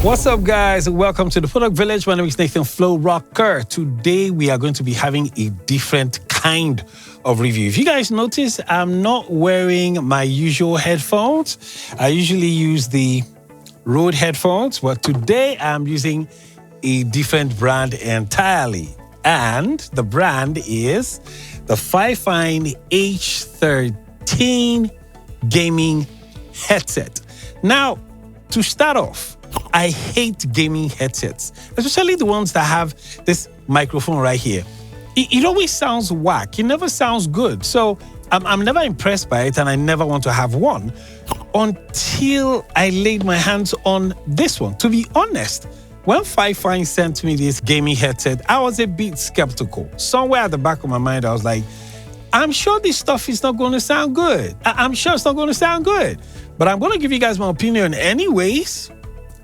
What's up, guys? Welcome to the Product Village. My name is Nathan Flo Rocker. Today, we are going to be having a different kind of review. If you guys notice, I'm not wearing my usual headphones. I usually use the Rode headphones, but today I'm using a different brand entirely. And the brand is the Fifine H13 Gaming Headset. Now, to start off, I hate gaming headsets, especially the ones that have this microphone right here. It always sounds whack. It never sounds good. So I'm never impressed by it, and I never want to have one until I laid my hands on this one. To be honest, when Fifine sent me this gaming headset, I was a bit skeptical. Somewhere at the back of my mind, I was like, I'm sure this stuff is not going to sound good. I'm sure it's not going to sound good. But I'm going to give you guys my opinion anyways.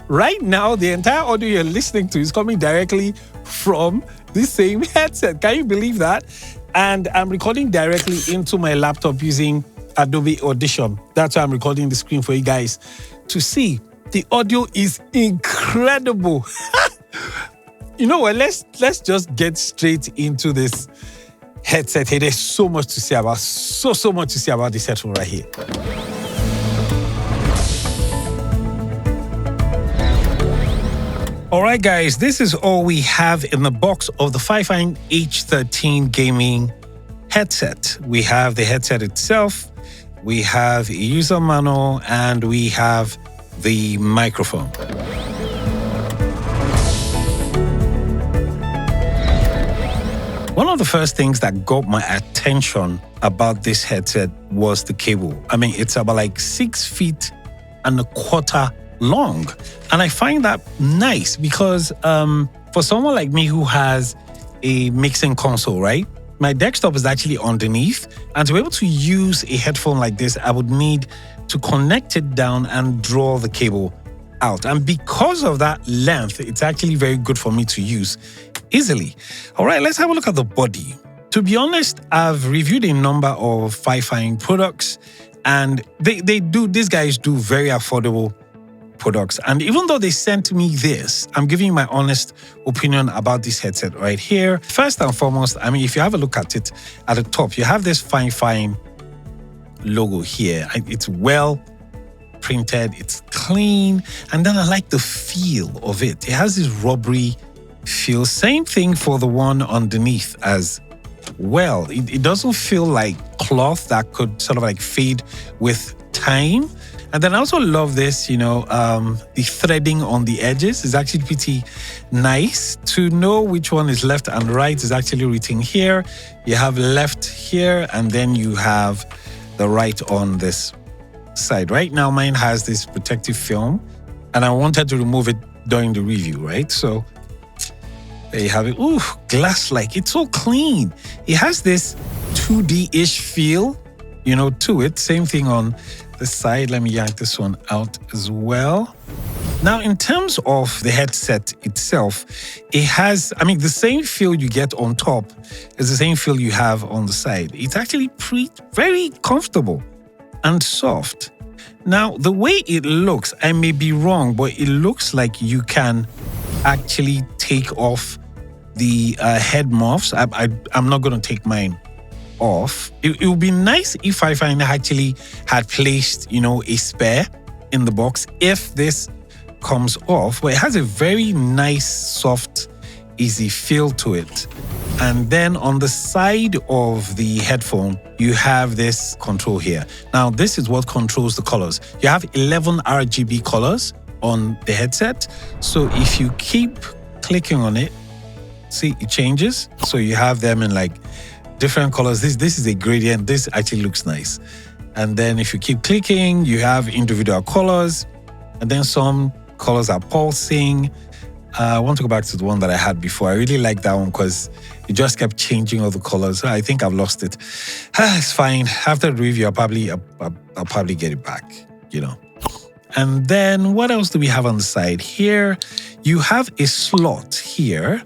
Right now, the entire audio you're listening to is coming directly from the same headset. Can you believe that? And I'm recording directly into my laptop using Adobe Audition. That's why I'm recording the screen for you guys to see. The audio is incredible. You know what? Let's just get straight into this headset. Hey, there's so much to say about, so much to say about this headphone right here. All right, guys, this is all we have in the box of the Fifine H13 Gaming Headset. We have the headset itself, we have a user manual, and we have the microphone. One of the first things that got my attention about this headset was the cable. I mean, it's about like 6 feet and a quarter long. And I find that nice because for someone like me who has a mixing console, right? My desktop is actually underneath. And to be able to use a headphone like this, I would need to connect it down and draw the cable out. And because of that length, it's actually very good for me to use easily. All right, let's have a look at the body. To be honest, I've reviewed a number of Fifine products, and these guys do very affordable products. And even though they sent me this, I'm giving you my honest opinion about this headset right here. First and foremost, I mean, if you have a look at it at the top, you have this Fifine logo here. It's well printed, it's clean, and then I like the feel of it. It has this rubbery feel. Same thing for the one underneath as well. It doesn't feel like cloth that could sort of like fade with time. And then I also love this, the threading on the edges is actually pretty nice. To know which one is left and right is actually written here. You have left here, and then you have the right on this side. Right now, mine has this protective film, and I wanted to remove it during the review, right? So there you have it. Ooh, glass-like. It's so clean. It has this 2D-ish feel, to it. Same thing on the side. Let me yank this one out as well. Now, in terms of the headset itself, it has, the same feel you get on top is the same feel you have on the side. It's actually very comfortable and soft. Now, the way it looks, I may be wrong, but it looks like you can actually take off the head muffs. I'm not going to take mine off. It would be nice if Fifine actually had placed, a spare in the box if this comes off, but it has a very nice, soft, easy feel to it. And then on the side of the headphone, you have this control here. Now, this is what controls the colors. You have 11 RGB colors on the headset. So if you keep clicking on it, see, it changes. So you have them in like different colors. This is a gradient. This actually looks nice. And then if you keep clicking, you have individual colors, and then some colors are pulsing. I want to go back to the one that I had before. I really like that one because it just kept changing all the colors. I think I've lost it. It's fine. After the review, I'll probably get it back, And then what else do we have on the side? Here, you have a slot here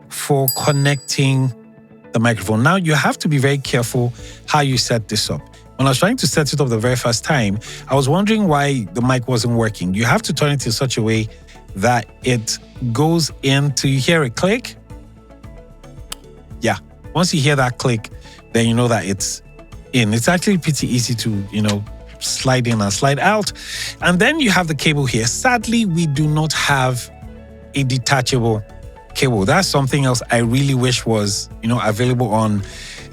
for connecting the microphone. Now, you have to be very careful how you set this up. When I was trying to set it up the very first time, I was wondering why the mic wasn't working. You have to turn it in such a way that it goes into, you hear a click? Yeah, once you hear that click, then you know that it's in. It's actually pretty easy to, slide in and slide out. And then you have the cable here. Sadly, we do not have a detachable cable. That's something else I really wish was, available on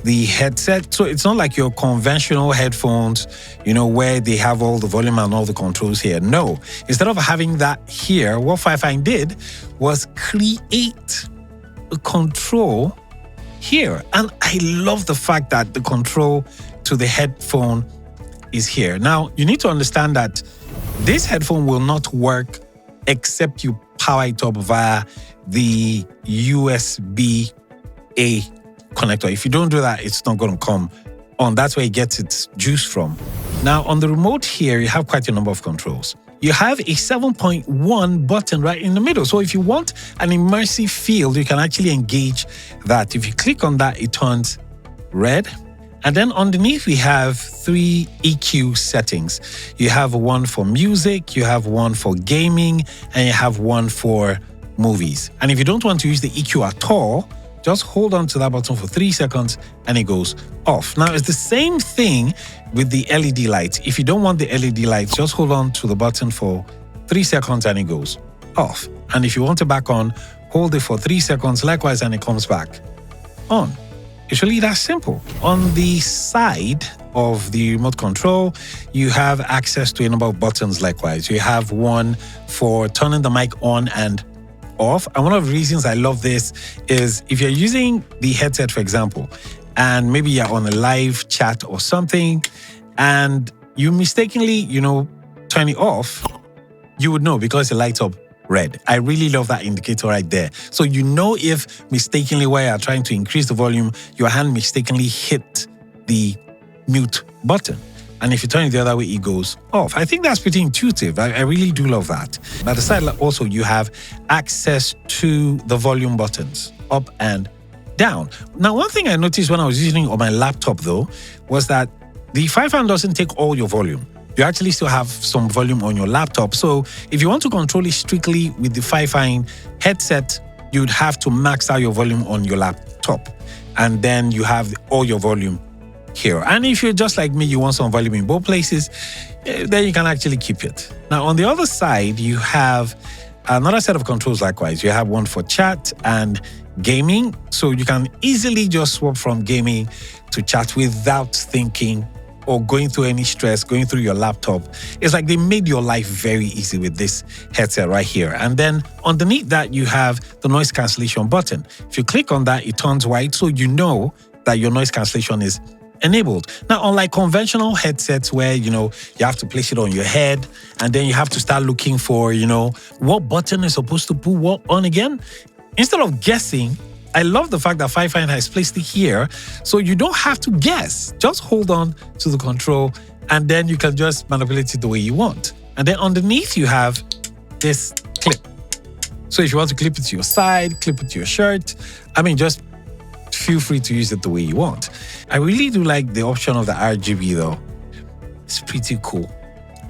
the headset. So it's not like your conventional headphones, where they have all the volume and all the controls here. No, instead of having that here, what Fifine did was create a control here. And I love the fact that the control to the headphone is here. Now, you need to understand that this headphone will not work except you power it up via the USB-A connector. If you don't do that, it's not going to come on. That's where it gets its juice from. Now, on the remote here, you have quite a number of controls. You have a 7.1 button right in the middle. So if you want an immersive feel, you can actually engage that. If you click on that, it turns red. And then underneath, we have 3 EQ settings. You have one for music, you have one for gaming, and you have one for movies. And if you don't want to use the EQ at all, just hold on to that button for 3 seconds and it goes off. Now, it's the same thing with the LED lights. If you don't want the LED lights, just hold on to the button for 3 seconds and it goes off. And if you want it back on, hold it for 3 seconds likewise and it comes back on. It's really that simple. On the side of the remote control, you have access to a number of buttons likewise. You have one for turning the mic on and off. And one of the reasons I love this is if you're using the headset, for example, and maybe you're on a live chat or something, and you mistakenly, turn it off, you would know because it lights up red. I really love that indicator right there. So if mistakenly while you're trying to increase the volume, your hand mistakenly hit the mute button. And if you turn it the other way, it goes off. I think that's pretty intuitive. I really do love that. By the side also, you have access to the volume buttons, up and down. Now, one thing I noticed when I was using it on my laptop, though, was that the Fifine doesn't take all your volume. You actually still have some volume on your laptop. So if you want to control it strictly with the Fifine headset, you'd have to max out your volume on your laptop. And then you have all your volume here. And if you're just like me, you want some volume in both places, then you can actually keep it. Now, on the other side, you have another set of controls likewise. You have one for chat and gaming. So you can easily just swap from gaming to chat without thinking or going through any stress, going through your laptop. It's like they made your life very easy with this headset right here. And then underneath that, you have the noise cancellation button. If you click on that, it turns white, so you know that your noise cancellation is enabled. Now, unlike conventional headsets where, you have to place it on your head and then you have to start looking for, what button is supposed to put what on again, instead of guessing, I love the fact that Fifine has placed it here, so you don't have to guess. Just hold on to the control, and then you can just manipulate it the way you want. And then underneath, you have this clip. So if you want to clip it to your side, clip it to your shirt, just feel free to use it the way you want. I really do like the option of the RGB, though. It's pretty cool.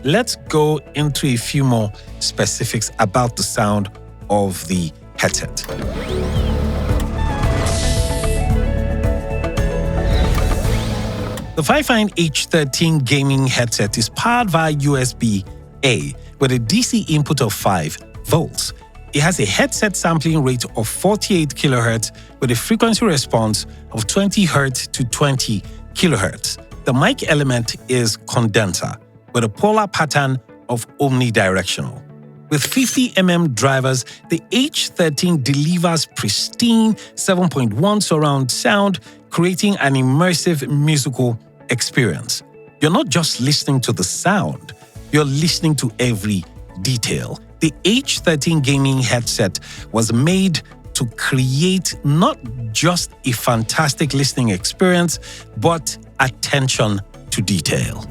Let's go into a few more specifics about the sound of the headset. The Fifine H13 Gaming Headset is powered via USB-A with a DC input of 5 volts. It has a headset sampling rate of 48 kHz with a frequency response of 20 Hz to 20 kHz. The mic element is condenser with a polar pattern of omnidirectional. With 50 mm drivers, the H13 delivers pristine 7.1 surround sound, creating an immersive musical experience. You're not just listening to the sound, you're listening to every detail. The H13 gaming headset was made to create not just a fantastic listening experience, but attention to detail.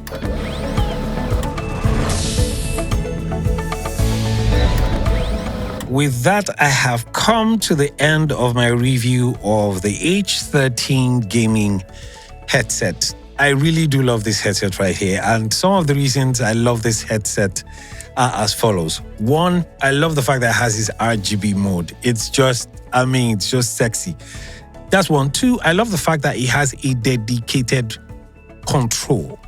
With that, I have come to the end of my review of the H13 gaming headset. I really do love this headset right here. And some of the reasons I love this headset are as follows. One, I love the fact that it has this RGB mode. It's just, it's just sexy. That's one. Two, I love the fact that it has a dedicated control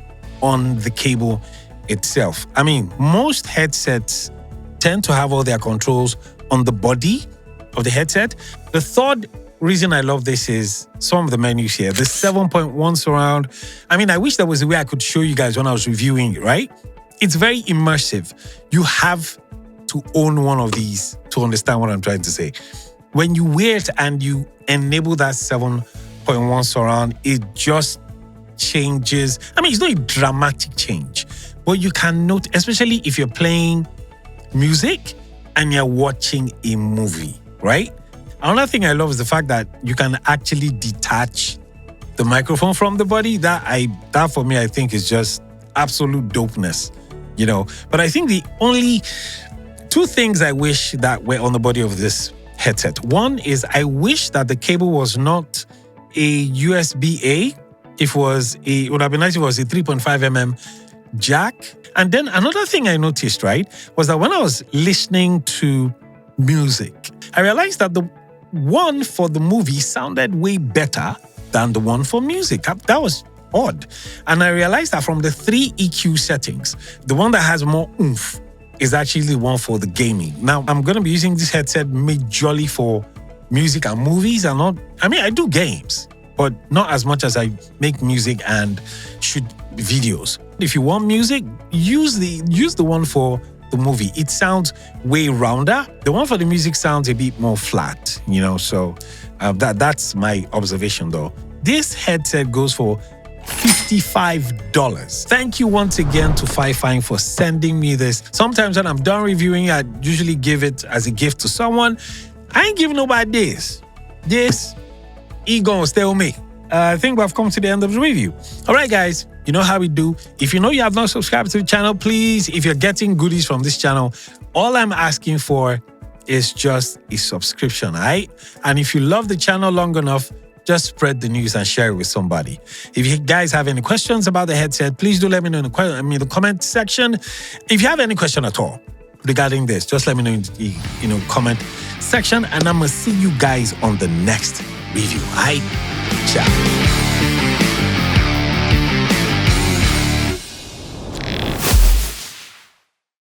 on the cable itself. Most headsets tend to have all their controls on the body of the headset. The third reason I love this is some of the menus here. The 7.1 surround. I wish there was a way I could show you guys when I was reviewing it, right? It's very immersive. You have to own one of these to understand what I'm trying to say. When you wear it and you enable that 7.1 surround, it just changes. It's not a dramatic change, but you can note, especially if you're playing music and you're watching a movie, right? Another thing I love is the fact that you can actually detach the microphone from the body. That for me, I think is just absolute dopeness, But I think the only two things I wish that were on the body of this headset. One is I wish that the cable was not a USB-A. It would have been nice if it was a 3.5mm jack. And then another thing I noticed, right, was that when I was listening to music, I realized that the one for the movie sounded way better than the one for music. That was odd. And I realized that from the 3 EQ settings, the one that has more oomph is actually the one for the gaming. Now, I'm going to be using this headset majorly for music and movies. I do games, but not as much as I make music and shoot videos. If you want music, use the one for the movie. It sounds way rounder. The one for the music sounds a bit more flat, so that's my observation though. This headset goes for $55. Thank you once again to Fifine for sending me this. Sometimes when I'm done reviewing, I usually give it as a gift to someone. I ain't giving nobody this. He gonna stay with me. I think we've come to the end of the review. All right, guys, you know how we do. If you know you have not subscribed to the channel, please, if you're getting goodies from this channel, all I'm asking for is just a subscription, all right? And if you love the channel long enough, just spread the news and share it with somebody. If you guys have any questions about the headset, please do let me know in the comment section. If you have any question at all regarding this, just let me know in the comment section, and I'm gonna see you guys on the next review. All right? Ciao.